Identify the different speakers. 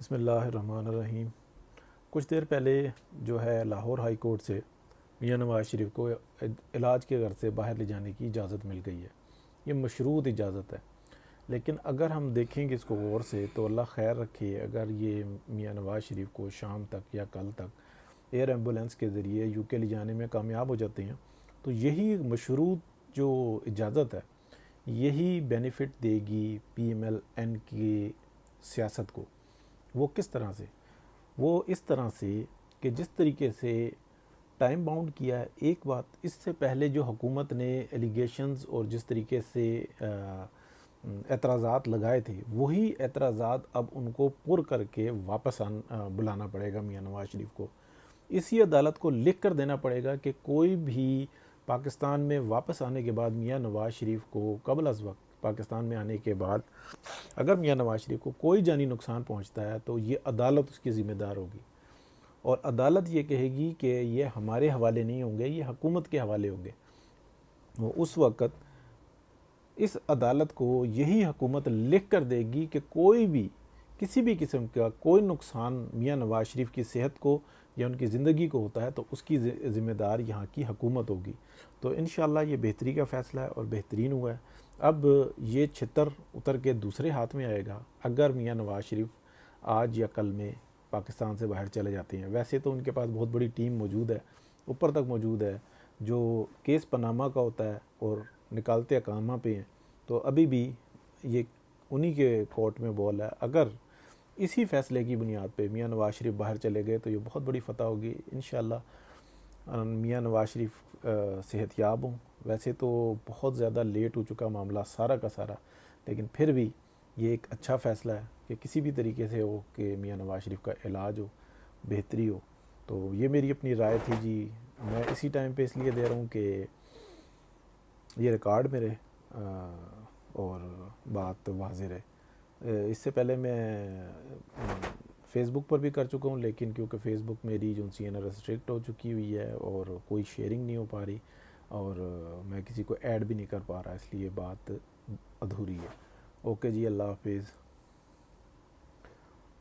Speaker 1: بسم اللہ الرحمن الرحیم۔ کچھ دیر پہلے جو ہے لاہور ہائی کورٹ سے میاں نواز شریف کو علاج کے گھر سے باہر لے جانے کی اجازت مل گئی ہے۔ یہ مشروط اجازت ہے، لیکن اگر ہم دیکھیں گے اس کو غور سے تو اللہ خیر رکھے، اگر یہ میاں نواز شریف کو شام تک یا کل تک ایئر ایمبولینس کے ذریعے یو کے لے جانے میں کامیاب ہو جاتے ہیں تو یہی مشروط جو اجازت ہے یہی بینیفٹ دے گی پی ایم ایل این کی سیاست کو۔ وہ کس طرح سے؟ وہ اس طرح سے کہ جس طریقے سے ٹائم باؤنڈ کیا ہے۔ ایک بات، اس سے پہلے جو حکومت نے ایلیگیشنز اور جس طریقے سے اعتراضات لگائے تھے، وہی اعتراضات اب ان کو پر کر کے واپس بلانا پڑے گا میاں نواز شریف کو۔ اسی عدالت کو لکھ کر دینا پڑے گا کہ کوئی بھی پاکستان میں واپس آنے کے بعد میاں نواز شریف کو قبل از وقت پاکستان میں آنے کے بعد اگر میاں نواز شریف کو کوئی جانی نقصان پہنچتا ہے تو یہ عدالت اس کی ذمہ دار ہوگی، اور عدالت یہ کہے گی کہ یہ ہمارے حوالے نہیں ہوں گے، یہ حکومت کے حوالے ہوں گے۔ وہ اس وقت اس عدالت کو یہی حکومت لکھ کر دے گی کہ کوئی بھی کسی بھی قسم کا کوئی نقصان میاں نواز شریف کی صحت کو یا ان کی زندگی کو ہوتا ہے تو اس کی ذمہ دار یہاں کی حکومت ہوگی۔ تو انشاءاللہ یہ بہتری کا فیصلہ ہے اور بہترین ہوا ہے۔ اب یہ چھتر اتر کے دوسرے ہاتھ میں آئے گا اگر میاں نواز شریف آج یا کل میں پاکستان سے باہر چلے جاتے ہیں۔ ویسے تو ان کے پاس بہت بڑی ٹیم موجود ہے، اوپر تک موجود ہے، جو کیس پاناما کا ہوتا ہے اور نکالتے اقامہ پہ ہیں، تو ابھی بھی یہ انہی کے کورٹ میں بال ہے۔ اگر اسی فیصلے کی بنیاد پہ میاں نواز شریف باہر چلے گئے تو یہ بہت بڑی فتح ہوگی انشاءاللہ۔ میاں نواز شریف صحت یاب ہوں۔ ویسے تو بہت زیادہ لیٹ ہو چکا معاملہ سارا کا سارا، لیکن پھر بھی یہ ایک اچھا فیصلہ ہے کہ کسی بھی طریقے سے ہو کہ میاں نواز شریف کا علاج ہو، بہتری ہو۔ تو یہ میری اپنی رائے تھی جی، میں اسی ٹائم پہ اس لیے دے رہا ہوں کہ یہ ریکارڈ میں رہے اور بات واضح رہے۔ اس سے پہلے میں فیس بک پر بھی کر چکا ہوں، لیکن کیونکہ فیس بک میری جو سی نا ریسٹرکٹ ہو چکی ہوئی ہے اور کوئی شیئرنگ نہیں ہو پا رہی اور میں کسی کو ایڈ بھی نہیں کر پا رہا، اس لیے بات ادھوری ہے۔ اوکے جی، اللہ حافظ۔